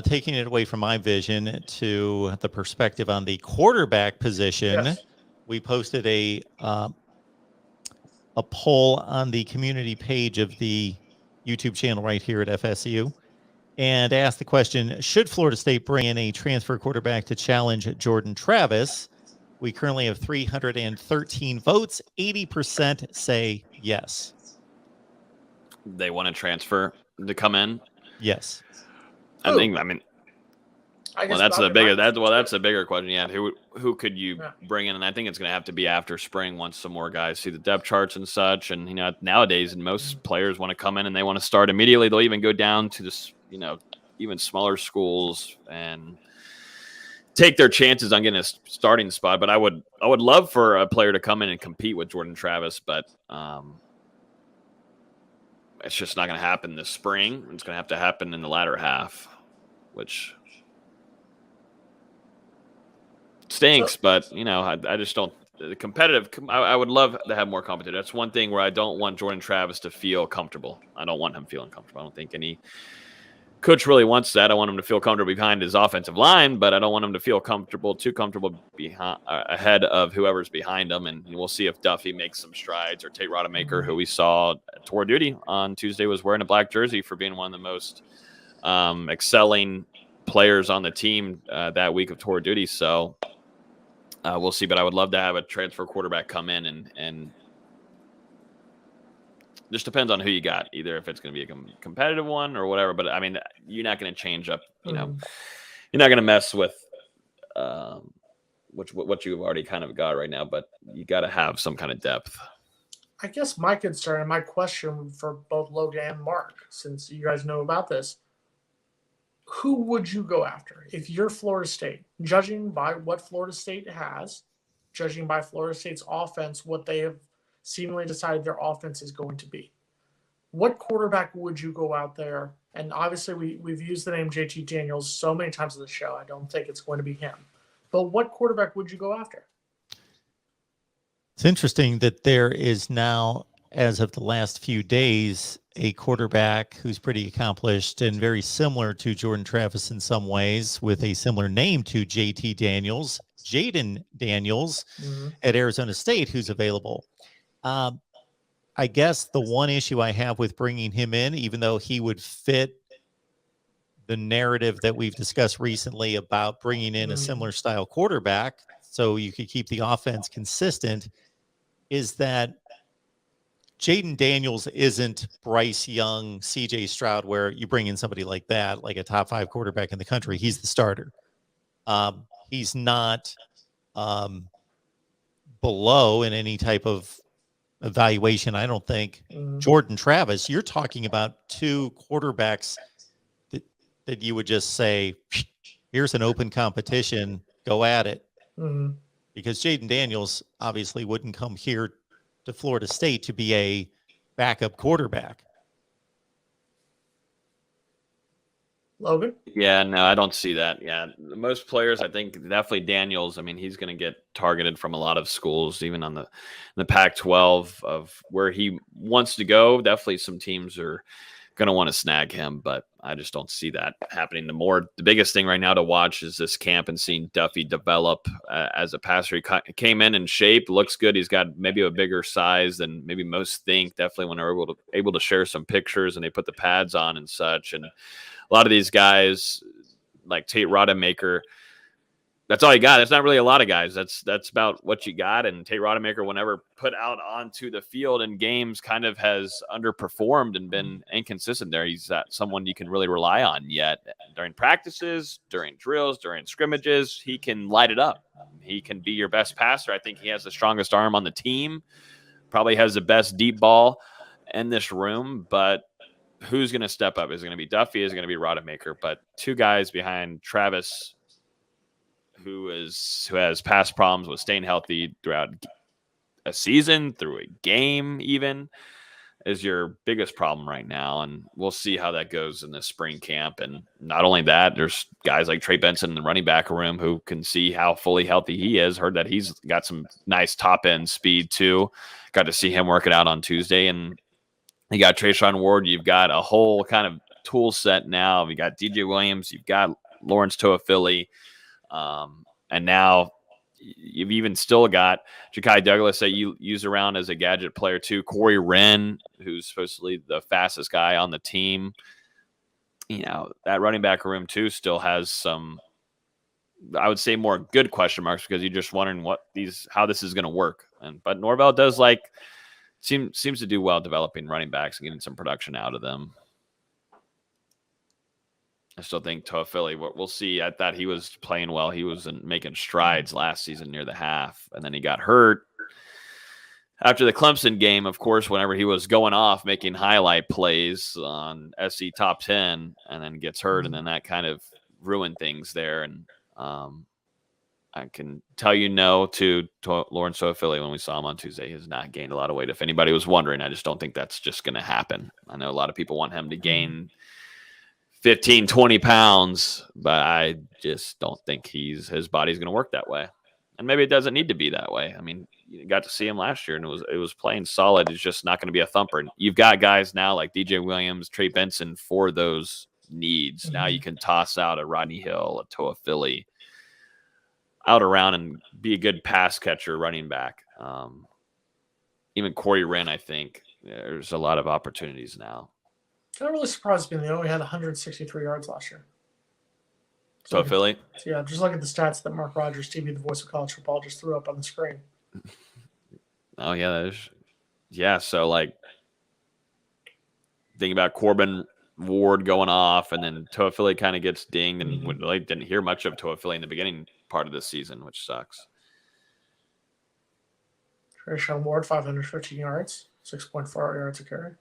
taking it away from my vision to the perspective on the quarterback position, Yes. we posted a poll on the community page of the YouTube channel right here at FSU and asked the question, should Florida State bring in a transfer quarterback to challenge Jordan Travis? We currently have 313 votes. 80% say yes. They want to transfer to come in. Yes. I mean, I guess well, that's Bobby a bigger. Martin. That's a bigger question. Yeah, who could you bring in? And I think it's going to have to be after spring once some more guys see the depth charts and such. And nowadays, most players want to come in and they want to start immediately. They'll even go down to this, even smaller schools and take their chances on getting a starting spot. But I would love for a player to come in and compete with Jordan Travis, but it's just not going to happen this spring. It's going to have to happen in the latter half, which stinks, but I just don't. The competitive. I would love to have more competition. That's one thing where I don't want Jordan Travis to feel comfortable. I don't want him feeling comfortable. I don't think any coach really wants that. I want him to feel comfortable behind his offensive line, but I don't want him to feel too comfortable ahead of whoever's behind him. And we'll see if Duffy makes some strides, or Tate Rodemaker, who we saw at tour duty on Tuesday, was wearing a black jersey for being one of the most excelling players on the team that week of tour duty. So we'll see. But I would love to have a transfer quarterback come in and just depends on who you got, either if it's going to be a competitive one or whatever. But I mean, you're not going to change up, you're not going to mess with what you've already kind of got right now, but you got to have some kind of depth. I guess my concern and my question for both Logan and Mark, since you guys know about this, who would you go after if you're Florida State, judging by what Florida State has, judging by Florida State's offense, what they have seemingly decided their offense is going to be? What quarterback would you go out there? And obviously we've used the name JT Daniels so many times on the show. I don't think it's going to be him. But what quarterback would you go after? It's interesting that there is now, as of the last few days, a quarterback who's pretty accomplished and very similar to Jordan Travis in some ways, with a similar name to JT Daniels, Jaden Daniels at Arizona State, who's available. I guess the one issue I have with bringing him in, even though he would fit the narrative that we've discussed recently about bringing in a similar style quarterback so you could keep the offense consistent, is that Jaden Daniels isn't Bryce Young, CJ Stroud, where you bring in somebody like that, like a top 5 quarterback in the country. He's the starter. He's not below in any type of evaluation, I don't think. Jordan Travis, you're talking about 2 quarterbacks that you would just say, here's an open competition, go at it. Because Jaden Daniels obviously wouldn't come here to Florida State to be a backup quarterback. Logan? Yeah, no, I don't see that. Yeah, most players, I think definitely Daniels. I mean, he's going to get targeted from a lot of schools, even on the Pac-12 of where he wants to go. Definitely some teams are going to want to snag him, but I just don't see that happening. The biggest thing right now to watch is this camp and seeing Duffy develop as a passer. He came in shape, looks good. He's got maybe a bigger size than maybe most think. Definitely when they're able to share some pictures and they put the pads on and such. And a lot of these guys like Tate Rodemaker, that's all you got. It's not really a lot of guys. That's about what you got. And Tate Rodemaker, whenever put out onto the field in games, kind of has underperformed and been inconsistent there. He's not someone you can really rely on yet. During practices, during drills, during scrimmages, he can light it up. He can be your best passer. I think he has the strongest arm on the team, probably has the best deep ball in this room, but who's going to step up? Is it going to be Duffy? Is it going to be Rodemaker? But 2 guys behind Travis, who has past problems with staying healthy throughout a season, through a game even, is your biggest problem right now. And we'll see how that goes in the spring camp. And not only that, there's guys like Trey Benson in the running back room who can see how fully healthy he is. Heard that he's got some nice top end speed too. Got to see him work it out on Tuesday. And you got Trayshawn Ward. You've got a whole kind of tool set now. You got DJ Williams, you've got Lawrence Toafili, and now you've even still got Ja'Kai Douglas that you use around as a gadget player too. Corey Wren, who's supposedly the fastest guy on the team. You know, that running back room too still has some, I would say, more good question marks, because you're just wondering how this is going to work. But Norvell does seems to do well developing running backs and getting some production out of them. I still think Toafili, we'll see. I thought he was playing well. He was making strides last season near the half, and then he got hurt. After the Clemson game, of course, whenever he was going off, making highlight plays on SC Top 10, and then gets hurt, and then that kind of ruined things there. And I can tell you no to Lawrence Toafili when we saw him on Tuesday. He has not gained a lot of weight. If anybody was wondering, I just don't think that's just going to happen. I know a lot of people want him to gain 15, 20 pounds, but I just don't think his body's going to work that way. And maybe it doesn't need to be that way. I mean, you got to see him last year, and it was playing solid. It's just not going to be a thumper. And you've got guys now like DJ Williams, Trey Benson for those needs. Mm-hmm. Now you can toss out a Rodney Hill, a Toafili out around and be a good pass catcher, running back. Even Corey Wren, I think there's a lot of opportunities now. That really surprised me. They only had 163 yards last year. Toafili? Yeah, just look at the stats that MarkRogersTV, the voice of college football, just threw up on the screen. Oh, yeah. So, thinking about Corbin Ward going off, and then Toafili kind of gets dinged, and we didn't hear much of Toafili in the beginning part of the season, which sucks. Trayshawn Ward, 515 yards, 6.4 yards a carry.